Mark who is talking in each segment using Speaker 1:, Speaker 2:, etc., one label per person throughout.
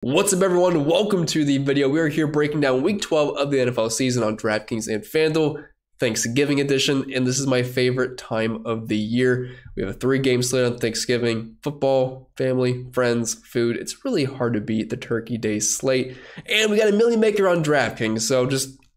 Speaker 1: What's up, everyone? Welcome to the video. We are here breaking down week 12 of the NFL season on DraftKings and FanDuel, Thanksgiving edition, and this is my favorite time of the year. We have a 3-game slate on Thanksgiving: football, family, friends, food. It's really hard to beat the Turkey Day slate, and we got a million maker on DraftKings, so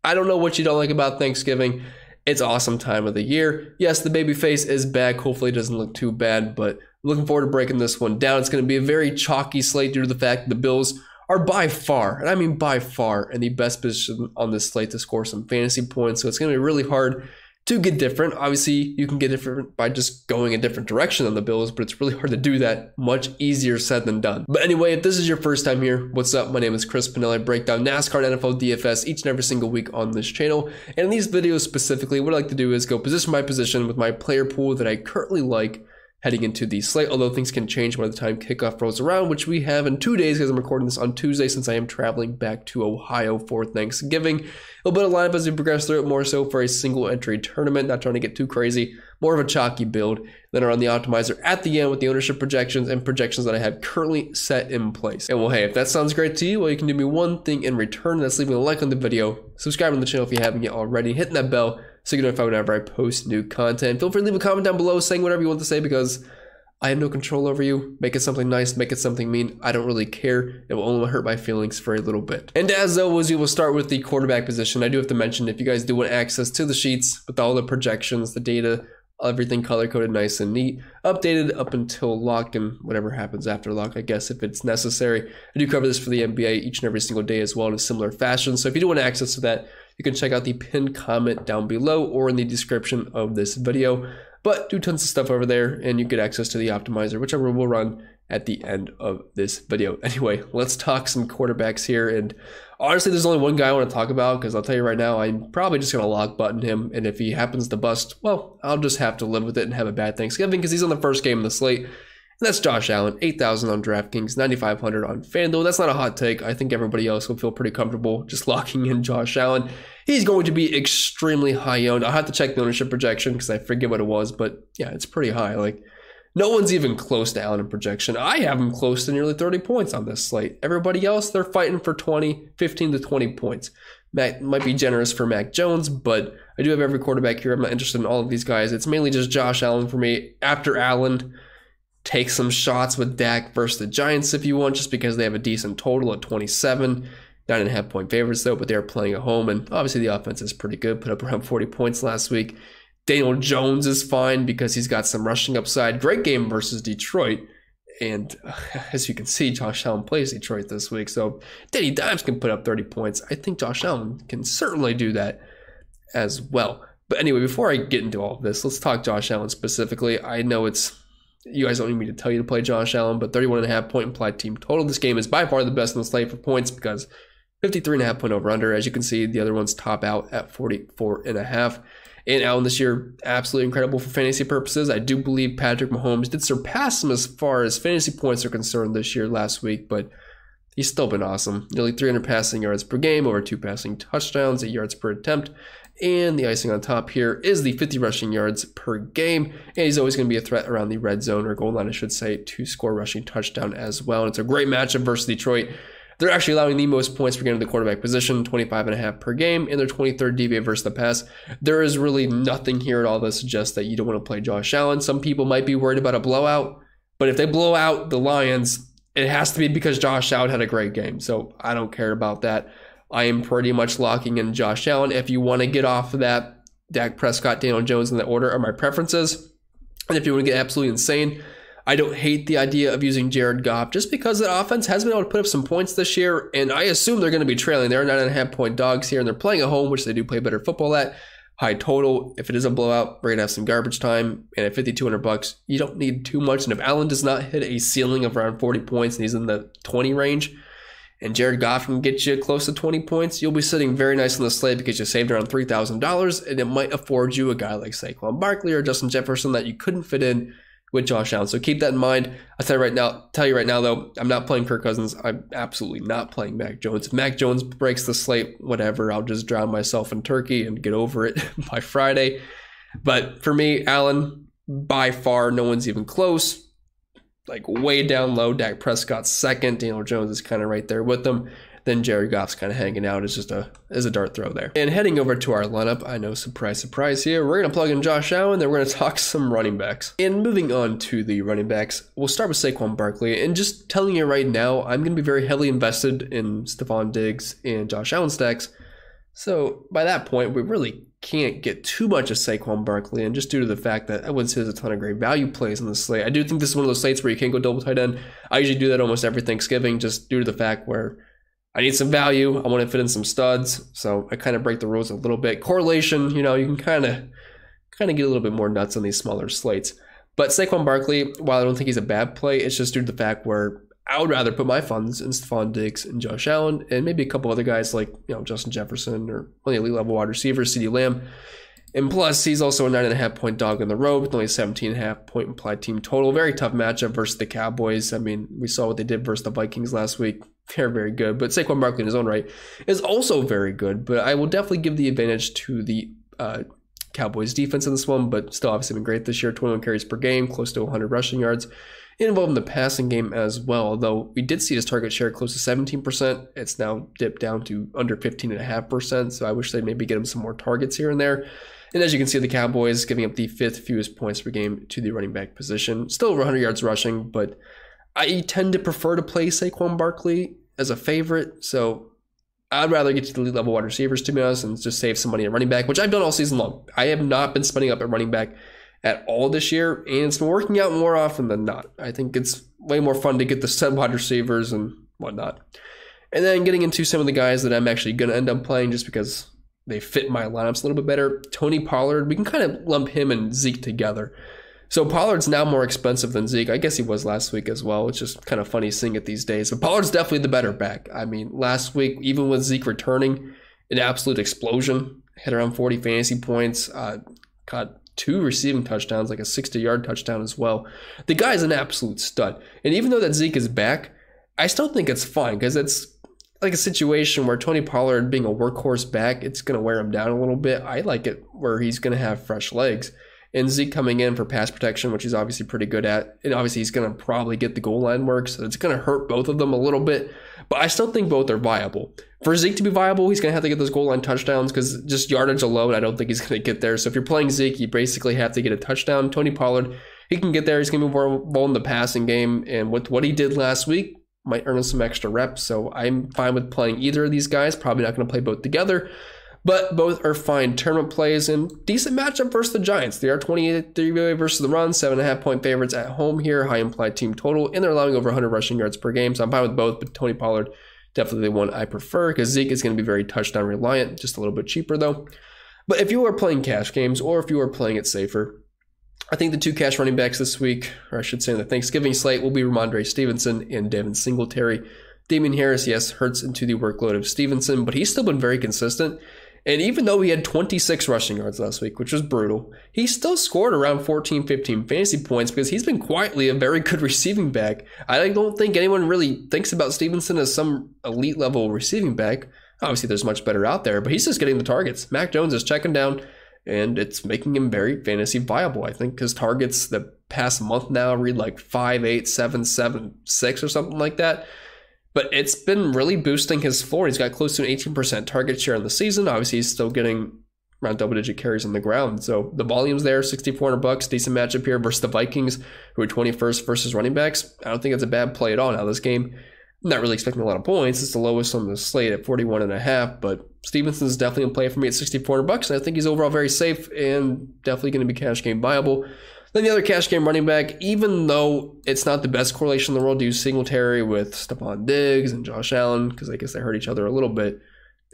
Speaker 1: I don't know what you don't like about Thanksgiving. It's awesome time of the year. Yes, the baby face is back. Hopefully it doesn't look too bad, but looking forward to breaking this one down. It's going to be a very chalky slate due to the fact that the Bills are by far, and I mean by far, in the best position on this slate to score some fantasy points. So it's going to be really hard to get different. Obviously, you can get different by just going a different direction than the Bills, but it's really hard to do that. Much easier said than done. But anyway, if this is your first time here, what's up? My name is Chris Pennell. I break down NASCAR and NFL DFS each and every single week on this channel. And in these videos specifically, what I like to do is go position by position with my player pool that I currently like heading into the slate, although things can change by the time kickoff rolls around, which we have in 2 days because I'm recording this on Tuesday since I am traveling back to Ohio for Thanksgiving. A little bit of lineup as we progress through it, more so for a single entry tournament, not trying to get too crazy, more of a chalky build. Then around the optimizer at the end with the ownership projections and projections that I have currently set in place. And well, hey, if that sounds great to you, well, you can do me one thing in return. That's leaving a like on the video, subscribing to the channel if you haven't yet already, hitting that bell so you get notified whenever I post new content. Feel free to leave a comment down below saying whatever you want to say because I have no control over you. Make it something nice, make it something mean. I don't really care. It will only hurt my feelings for a little bit. And as always, we will start with the quarterback position. I do have to mention, if you guys do want access to the sheets with all the projections, the data, everything color-coded nice and neat, updated up until lock and whatever happens after lock, I guess, if it's necessary. I do cover this for the NBA each and every single day as well in a similar fashion. So if you do want access to that, you can check out the pinned comment down below or in the description of this video. But do tons of stuff over there, and you get access to the optimizer, whichever we'll run at the end of this video. Anyway, let's talk some quarterbacks here. And honestly, there's only one guy I want to talk about because I'll tell you right now, I'm probably just going to lock button him. And if he happens to bust, well, I'll just have to live with it and have a bad Thanksgiving because he's on the first game of the slate. And that's Josh Allen, 8,000 on DraftKings, 9,500 on FanDuel. That's not a hot take. I think everybody else will feel pretty comfortable just locking in Josh Allen. He's going to be extremely high owned. I'll have to check the ownership projection because I forget what it was, but yeah, it's pretty high. Like, no one's even close to Allen in projection. I have him close to nearly 30 points on this slate. Everybody else, they're fighting for 15 to 20 points. Matt might be generous for Mac Jones, but I do have every quarterback here. I'm not interested in all of these guys. It's mainly just Josh Allen for me. After Allen, take some shots with Dak versus the Giants if you want, just because they have a decent total at 27. 9.5 point favorites though, but they are playing at home, and obviously the offense is pretty good. Put up around 40 points last week. Daniel Jones is fine because he's got some rushing upside. Great game versus Detroit, and as you can see, Josh Allen plays Detroit this week, so Danny Dimes can put up 30 points. I think Josh Allen can certainly do that as well. But anyway, before I get into all of this, let's talk Josh Allen specifically. I know you guys don't need me to tell you to play Josh Allen, but 31.5 point implied team total. This game is by far the best in the slate for points because 53.5 point over under. As you can see, the other ones top out at 44.5. And Allen this year, absolutely incredible for fantasy purposes. I do believe Patrick Mahomes did surpass him as far as fantasy points are concerned this year last week, but he's still been awesome. Nearly 300 passing yards per game, over 2 passing touchdowns, 8 yards per attempt. And the icing on top here is the 50 rushing yards per game. And he's always going to be a threat around the red zone, or goal line, I should say, to score rushing touchdown as well. And it's a great matchup versus Detroit. They're actually allowing the most points per game to the quarterback position, 25.5 per game, and they're 23rd DVA versus the pass. There is really nothing here at all that suggests that you don't want to play Josh Allen. Some people might be worried about a blowout, but if they blow out the Lions, it has to be because Josh Allen had a great game. So I don't care about that. I am pretty much locking in Josh Allen. If you want to get off of that, Dak Prescott, Daniel Jones in that order are my preferences. And if you want to get absolutely insane, I don't hate the idea of using Jared Goff just because the offense has been able to put up some points this year, and I assume they're going to be trailing. They're 9.5 point dogs here, and they're playing at home, which they do play better football at. High total. If it is a blowout, we're going to have some garbage time, and at $5,200, you don't need too much. And if Allen does not hit a ceiling of around 40 points, and he's in the 20 range, and Jared Goff can get you close to 20 points, you'll be sitting very nice on the slate because you saved around $3,000, and it might afford you a guy like Saquon Barkley or Justin Jefferson that you couldn't fit in with Josh Allen. So keep that in mind. I'll tell you right now, though, I'm not playing Kirk Cousins. I'm absolutely not playing Mac Jones. If Mac Jones breaks the slate, whatever, I'll just drown myself in turkey and get over it by Friday. But for me, Allen, by far, no one's even close. like way down low. Dak Prescott's second. Daniel Jones is kind of right there with them. Then Jared Goff's kind of hanging out as just a dart throw there. And heading over to our lineup, I know, surprise, surprise here, we're going to plug in Josh Allen, then we're going to talk some running backs. And moving on to the running backs, we'll start with Saquon Barkley. And just telling you right now, I'm going to be very heavily invested in Stephon Diggs and Josh Allen stacks. So by that point, we really can't get too much of Saquon Barkley, and just due to the fact that I wouldn't say there's a ton of great value plays on the slate. I do think this is one of those slates where you can't go double tight end. I usually do that almost every Thanksgiving, just due to the fact where I need some value. I want to fit in some studs, so I kind of break the rules a little bit. Correlation, you know, you can kind of get a little bit more nuts on these smaller slates. But Saquon Barkley, while I don't think he's a bad play, it's just due to the fact where I would rather put my funds in Stephon Diggs and Josh Allen, and maybe a couple other guys like, you know, Justin Jefferson or one of the elite level wide receivers, CeeDee Lamb. And plus, he's also a 9.5 point dog on the road with only a 17.5 point implied team total. Very tough matchup versus the Cowboys. I mean, we saw what they did versus the Vikings last week. They're very good. But Saquon Barkley in his own right is also very good. But I will definitely give the advantage to the Cowboys defense in this one, but still obviously been great this year. 21 carries per game, close to 100 rushing yards. Involved in the passing game as well, although we did see his target share close to 17%. It's now dipped down to under 15.5%, so I wish they'd maybe get him some more targets here and there. And as you can see, the Cowboys giving up the 5th fewest points per game to the running back position. Still over 100 yards rushing, but I tend to prefer to play Saquon Barkley as a favorite, so I'd rather get to the elite level wide receivers, to be honest, and just save some money at running back, which I've done all season long. I have not been spending up at running back at all this year, and it's been working out more often than not. I think it's way more fun to get the stud wide receivers and whatnot. And then getting into some of the guys that I'm actually going to end up playing just because they fit my lineups a little bit better. Tony Pollard, we can kind of lump him and Zeke together. So Pollard's now more expensive than Zeke. I guess he was last week as well. It's just kind of funny seeing it these days. But Pollard's definitely the better back. I mean, last week, even with Zeke returning, an absolute explosion. Hit around 40 fantasy points. Caught 2 receiving touchdowns, like a 60-yard touchdown as well. The guy's an absolute stud. And even though that Zeke is back, I still think it's fine because it's like a situation where Tony Pollard being a workhorse back, it's going to wear him down a little bit. I like it where he's going to have fresh legs. And Zeke coming in for pass protection, which he's obviously pretty good at. And obviously he's going to probably get the goal line work, so it's going to hurt both of them a little bit. But I still think both are viable. For Zeke to be viable, he's going to have to get those goal line touchdowns because just yardage alone, I don't think he's going to get there. So if you're playing Zeke, you basically have to get a touchdown. Tony Pollard, he can get there. He's going to be more involved in the passing game. And with what he did last week, might earn us some extra reps. So I'm fine with playing either of these guys. Probably not going to play both together. But both are fine tournament plays and decent matchup versus the Giants. They are 28-3 versus the run, 7.5 point favorites at home here, high implied team total, and they're allowing over 100 rushing yards per game. So I'm fine with both, but Tony Pollard, definitely the one I prefer because Zeke is going to be very touchdown reliant, just a little bit cheaper though. But if you are playing cash games or if you are playing it safer, I think the 2 cash running backs this week, or I should say in the Thanksgiving slate, will be Ramondre Stevenson and Devin Singletary. Damian Harris, yes, hurts into the workload of Stevenson, but he's still been very consistent. And even though he had 26 rushing yards last week, which was brutal, he still scored around 14, 15 fantasy points because he's been quietly a very good receiving back. I don't think anyone really thinks about Stevenson as some elite level receiving back. Obviously, there's much better out there, but he's just getting the targets. Mac Jones is checking down, and it's making him very fantasy viable, I think, because targets the past month now read like 5, 8, 7, 7, 6 or something like that. But it's been really boosting his floor. He's got close to an 18% target share in the season. Obviously, he's still getting around double-digit carries on the ground. So the volume's there, $6,400, decent matchup here versus the Vikings, who are 21st versus running backs. I don't think it's a bad play at all. Now, this game, I'm not really expecting a lot of points. It's the lowest on the slate at 41.5, but Stevenson's definitely in play for me at $6,400, and I think he's overall very safe and definitely going to be cash game viable. Then the other cash game running back, even though it's not the best correlation in the world to use Singletary with Stephon Diggs and Josh Allen, because I guess they hurt each other a little bit,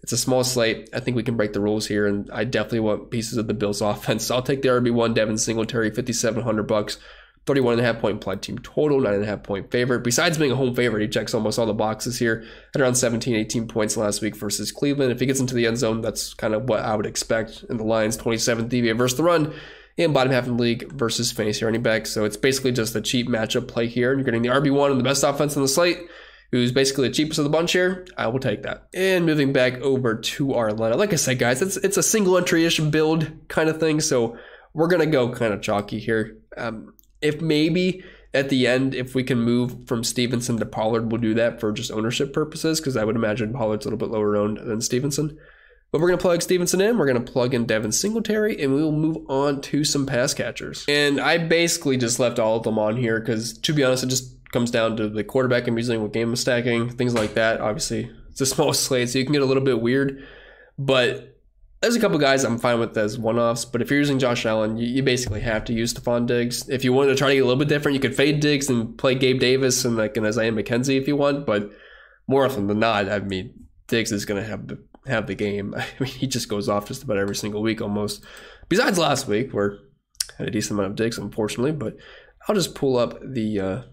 Speaker 1: it's a small slate. I think we can break the rules here, and I definitely want pieces of the Bills offense. So I'll take the RB1, Devin Singletary, $5,700, 31.5 point implied team total, 9.5 point favorite. Besides being a home favorite, he checks almost all the boxes here at around 17, 18 points last week versus Cleveland. If he gets into the end zone, that's kind of what I would expect. And the Lions, 27th DVA versus the run, and bottom half of the league versus fantasy running back. So it's basically just a cheap matchup play here. You're getting the RB1 and the best offense on the slate, who's basically the cheapest of the bunch here. I will take that. And moving back over to our lineup. Like I said, guys, it's a single entry-ish build kind of thing. So we're going to go kind of chalky here. If maybe At the end, if we can move from Stevenson to Pollard, we'll do that for just ownership purposes, because I would imagine Pollard's a little bit lower owned than Stevenson. But we're going to plug Stevenson in. We're going to plug in Devin Singletary, and we will move on to some pass catchers. And I basically just left all of them on here because, to be honest, it just comes down to the quarterback I'm using with game stacking, things like that. Obviously, it's a small slate, so you can get a little bit weird. But there's a couple guys I'm fine with as one-offs. But if you're using Josh Allen, you basically have to use Stephon Diggs. If you wanted to try to get a little bit different, you could fade Diggs and play Gabe Davis and like an Isaiah McKenzie if you want. But more often than not, I mean, Diggs is going to have the game. I mean, he just goes off just about every single week almost. Besides last week, where I had a decent amount of Diggs, unfortunately. But I'll just pull up the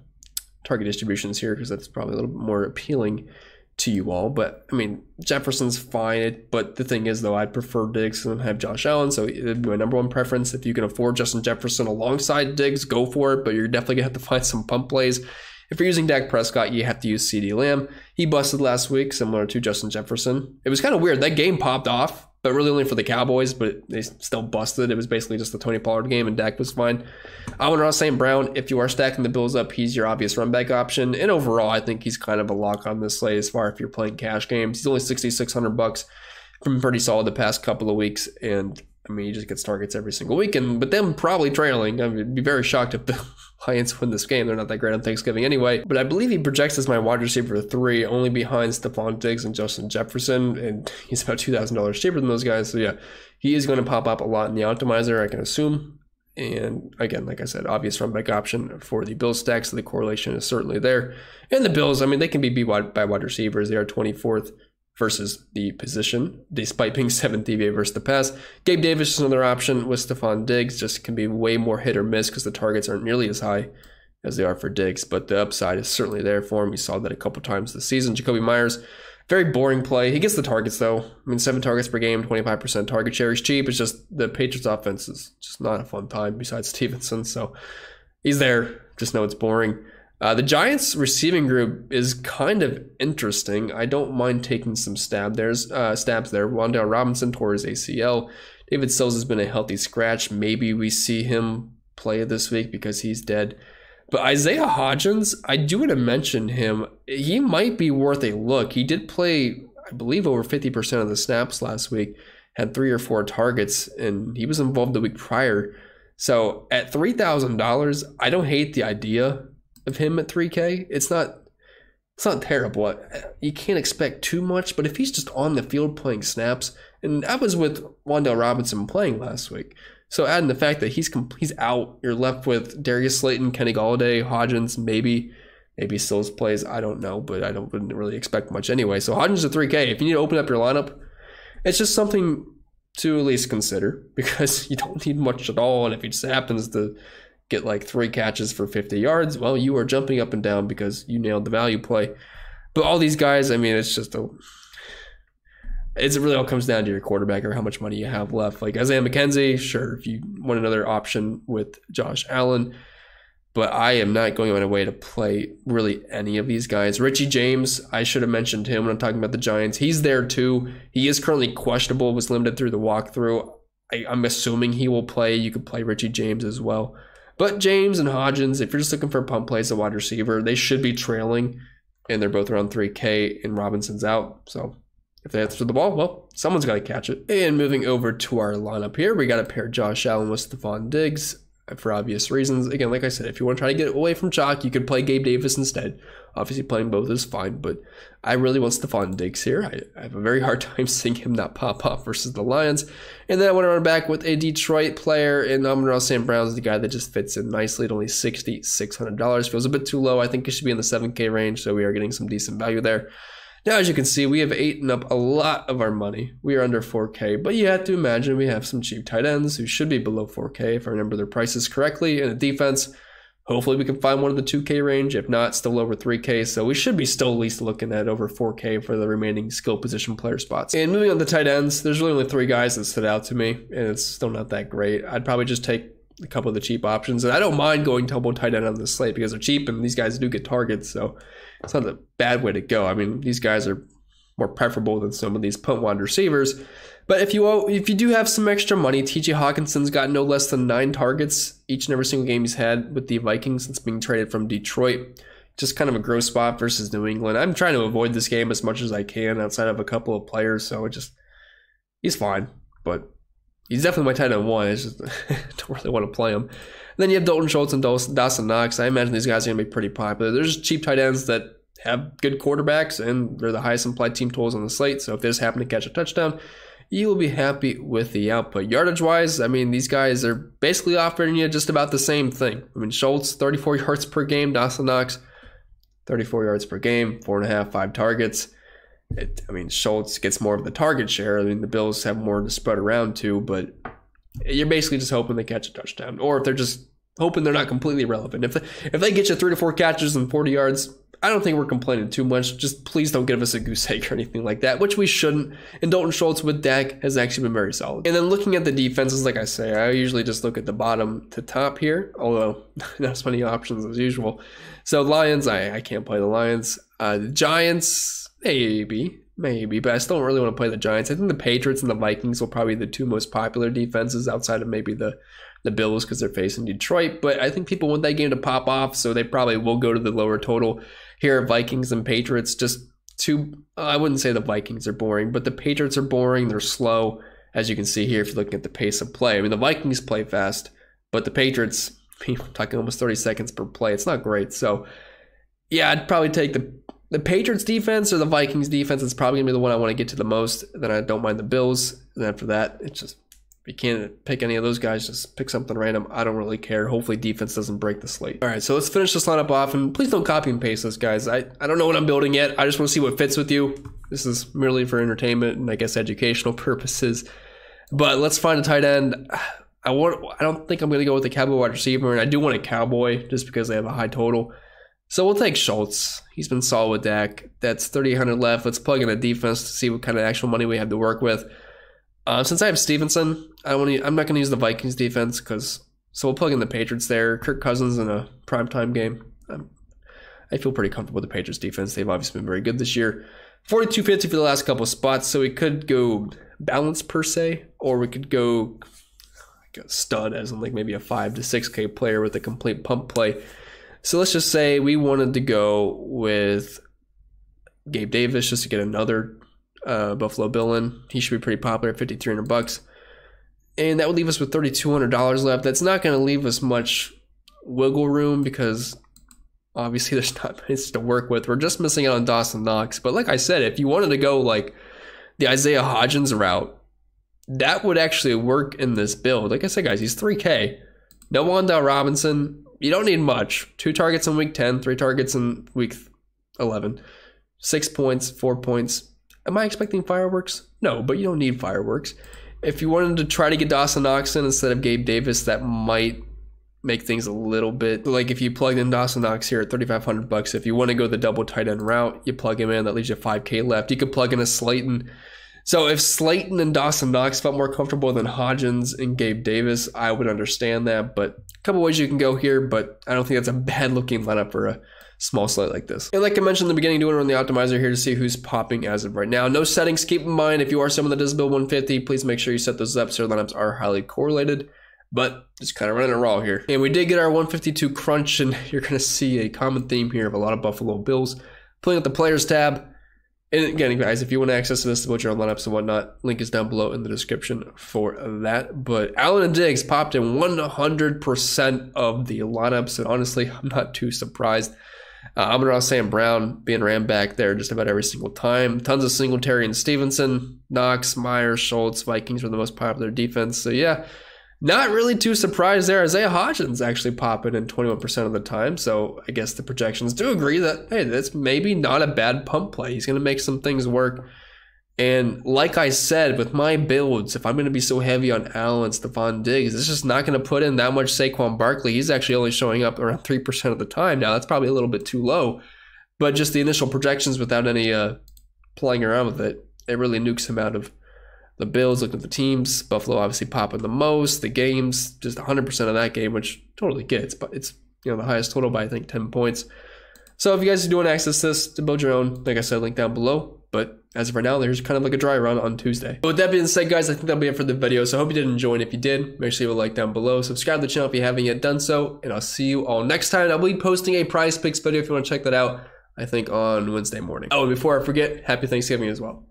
Speaker 1: target distributions here because that's probably a little bit more appealing to you all. But I mean, Jefferson's fine. But the thing is, though, I'd prefer Diggs and have Josh Allen. So it'd be my number one preference. If you can afford Justin Jefferson alongside Diggs, go for it. But you're definitely going to have to find some pump plays. If you're using Dak Prescott, you have to use CeeDee Lamb. He busted last week, similar to Justin Jefferson. It was kind of weird. That game popped off, but really only for the Cowboys, but they still busted. It was basically just the Tony Pollard game, and Dak was fine. Amon-Ra St. Brown, if you are stacking the Bills up, he's your obvious run back option. And overall, I think he's kind of a lock on this slate as far if you're playing cash games. He's only $6,600. Been pretty solid the past couple of weeks, and I mean, he just gets targets every single week, but them probably trailing. I mean, I'd be very shocked if the Lions win this game. They're not that great on Thanksgiving anyway. But I believe he projects as my wide receiver 3, only behind Stephon Diggs and Justin Jefferson, and he's about $2,000 cheaper than those guys. So yeah, he is going to pop up a lot in the optimizer, I can assume. And again, like I said, obvious run back option for the Bills stack, so the correlation is certainly there. And the Bills, I mean, they can be beat by wide receivers. They are 24th versus the position, despite being 7th DVA versus the pass. Gabe Davis is another option with Stephon Diggs, just can be way more hit or miss because the targets aren't nearly as high as they are for Diggs, but the upside is certainly there for him. We saw that a couple times this season. Jacoby Myers, very boring play. He gets the targets though. I mean, 7 targets per game, 25% target share. He's cheap. It's just the Patriots offense is just not a fun time besides Stevenson, so he's there. Just know it's boring. The Giants receiving group is kind of interesting. I don't mind taking some stabs there. Wan'Dale Robinson tore his ACL. David Sills has been a healthy scratch. Maybe we see him play this week because he's dead. But Isaiah Hodgins, I do want to mention him. He might be worth a look. He did play, I believe, over 50% of the snaps last week, had 3 or 4 targets, and he was involved the week prior. So at $3,000, I don't hate the idea of him at 3K. It's not terrible. You can't expect too much, but if he's just on the field playing snaps, and I was with Wan'Dale Robinson playing last week, so adding the fact that he's out, you're left with Darius Slayton, Kenny Golladay, Hodgins, maybe Stills plays. I don't know, but wouldn't really expect much anyway. So Hodgins at 3K. If you need to open up your lineup, it's just something to at least consider because you don't need much at all, and if he just happens to get like 3 catches for 50 yards, well, you are jumping up and down because you nailed the value play. But all these guys, I mean, it really all comes down to your quarterback or how much money you have left. Like Isaiah McKenzie, sure, if you want another option with Josh Allen, but I am not going on my way to play really any of these guys. Richie James, I should have mentioned him when I'm talking about the Giants. He's there too. He is currently questionable, was limited through the walkthrough. I'm assuming he will play. You could play Richie James as well. But James and Hodgins, if you're just looking for pump plays at wide receiver, they should be trailing, and they're both around 3K, and Robinson's out. So if they answer the ball, well, someone's got to catch it. And moving over to our lineup here, we got to pair Josh Allen with Stephon Diggs for obvious reasons. Again, like I said, if you want to try to get away from chalk, you could play Gabe Davis instead. Obviously, playing both is fine, but I really want Stephon Diggs here. I have a very hard time seeing him not pop up versus the Lions. And then I want to run back with a Detroit player, and Amon-Ra St. Brown's the guy that just fits in nicely at only $6,600. Feels a bit too low. I think it should be in the 7K range, so we are getting some decent value there. Now, as you can see, we have eaten up a lot of our money. We are under 4K, but you have to imagine we have some cheap tight ends who should be below 4K if I remember their prices correctly. And the defense, hopefully we can find one in the 2K range. If not, still over 3K. So we should be still at least looking at over 4K for the remaining skill position player spots. And moving on to tight ends, there's really only 3 guys that stood out to me, and it's still not that great. I'd probably just take a couple of the cheap options. And I don't mind going tumble tight end on this slate because they're cheap and these guys do get targets. So it's not a bad way to go. I mean, these guys are more preferable than some of these punt wide receivers. But if you do have some extra money, TJ Hawkinson's got no less than 9 targets each and every single game he's had with the Vikings since being traded from Detroit. Just kind of a gross spot versus New England. I'm trying to avoid this game as much as I can outside of a couple of players, so he's fine. But he's definitely my tight end 1. It's just I don't really want to play him. And then you have Dalton Schultz and Dawson Knox. I imagine these guys are going to be pretty popular. There's cheap tight ends that have good quarterbacks, and they're the highest implied team totals on the slate. So if they just happen to catch a touchdown, you will be happy with the output. Yardage-wise, I mean, these guys are basically offering you just about the same thing. I mean, Schultz, 34 yards per game. Dawson Knox, 34 yards per game, 4.5, 5 targets. Schultz gets more of the target share. I mean, the Bills have more to spread around to, but you're basically just hoping they catch a touchdown. Or if they're just hoping they're not completely relevant. If they get you 3 to 4 catches and 40 yards, I don't think we're complaining too much. Just please don't give us a goose egg or anything like that, which we shouldn't. And Dalton Schultz with Dak has actually been very solid. And then looking at the defenses, like I say, I usually just look at the bottom to top here, although not as many options as usual. So Lions, I can't play the Lions. The Giants, maybe, but I still don't really want to play the Giants. I think the Patriots and the Vikings will probably be the 2 most popular defenses outside of maybe the Bills because they're facing Detroit. But I think people want that game to pop off, so they probably will go to the lower total. Here, Vikings and Patriots, just I wouldn't say the Vikings are boring, but the Patriots are boring. They're slow, as you can see here if you're looking at the pace of play. I mean, the Vikings play fast, but the Patriots, we're talking almost 30 seconds per play. It's not great. So, yeah, I'd probably take the Patriots defense or the Vikings defense. It's probably going to be the one I want to get to the most. Then I don't mind the Bills. And after that, it's just, if you can't pick any of those guys, just pick something random. I don't really care. Hopefully defense doesn't break the slate. All right, so let's finish this lineup off. And please don't copy and paste this, guys. I don't know what I'm building yet. I just want to see what fits with you. This is merely for entertainment and I guess educational purposes. But let's find a tight end. I don't think I'm going to go with the Cowboy wide receiver. And I do want a Cowboy just because they have a high total. So we'll take Schultz. He's been solid with Dak. That's 3,800 left. Let's plug in a defense to see what kind of actual money we have to work with. Since I have Stevenson, I'm not going to use the Vikings defense so we'll plug in the Patriots there. Kirk Cousins in a primetime game. I feel pretty comfortable with the Patriots defense. They've obviously been very good this year. 4,250 for the last couple of spots, so we could go balance per se, or we could go like a stud as in like maybe a 5 to 6K player with a complete pump play. So let's just say we wanted to go with Gabe Davis just to get another Buffalo Bill in. He should be pretty popular at $5,300. And that would leave us with $3,200 left. That's not going to leave us much wiggle room because obviously there's not much to work with. We're just missing out on Dawson Knox. But like I said, if you wanted to go like the Isaiah Hodgins route, that would actually work in this build. Like I said, guys, he's 3K. No Wan'Dale Robinson. You don't need much. 2 targets in week 10, 3 targets in week 11. 6 points, 4 points. Am I expecting fireworks? No, but you don't need fireworks. If you wanted to try to get Dawson Knox in instead of Gabe Davis, that might make things a little bit like if you plugged in Dawson Knox here at $3,500. If you want to go the double tight end route, you plug him in. That leaves you 5K left. You could plug in a Slayton. So if Slayton and Dawson Knox felt more comfortable than Hodgins and Gabe Davis, I would understand that. But a couple ways you can go here, but I don't think that's a bad looking lineup for a small slate like this. And like I mentioned in the beginning, doing it on the optimizer here to see who's popping as of right now. No settings. Keep in mind, if you are someone that does build 150, please make sure you set those up so your lineups are highly correlated. But just kind of running it raw here. And we did get our 152 crunch, and you're going to see a common theme here of a lot of Buffalo Bills. Pulling up the players tab. And again, guys, if you want to access this to build your own lineups and whatnot, link is down below in the description for that. But Allen and Diggs popped in 100% of the lineups, and honestly, I'm not too surprised. Amon-Ra St. Brown being ran back there just about every single time. Tons of Singletary and Stevenson. Knox, Myers, Schultz, Vikings were the most popular defense. So yeah, not really too surprised there. Isaiah Hodgins actually popping in 21% of the time. So I guess the projections do agree that, hey, that's maybe not a bad pump play. He's going to make some things work. And like I said, with my builds, if I'm going to be so heavy on Allen and Stephon Diggs, it's just not going to put in that much Saquon Barkley. He's actually only showing up around 3% of the time. Now, that's probably a little bit too low. But just the initial projections without any playing around with it, it really nukes him out of the Bills. Looking at the teams, Buffalo obviously popping the most. The games, just 100% of that game, which totally gets. But it's the highest total by, I think, 10 points. So if you guys do want to access this to build your own, like I said, link down below. But as of right now, there's kind of like a dry run on Tuesday. But with that being said, guys, I think that'll be it for the video. So I hope you did enjoy. And if you did, make sure you leave a like down below. Subscribe to the channel if you haven't yet done so. And I'll see you all next time. I'll be posting a prize picks video if you want to check that out, I think on Wednesday morning. Oh, and before I forget, happy Thanksgiving as well.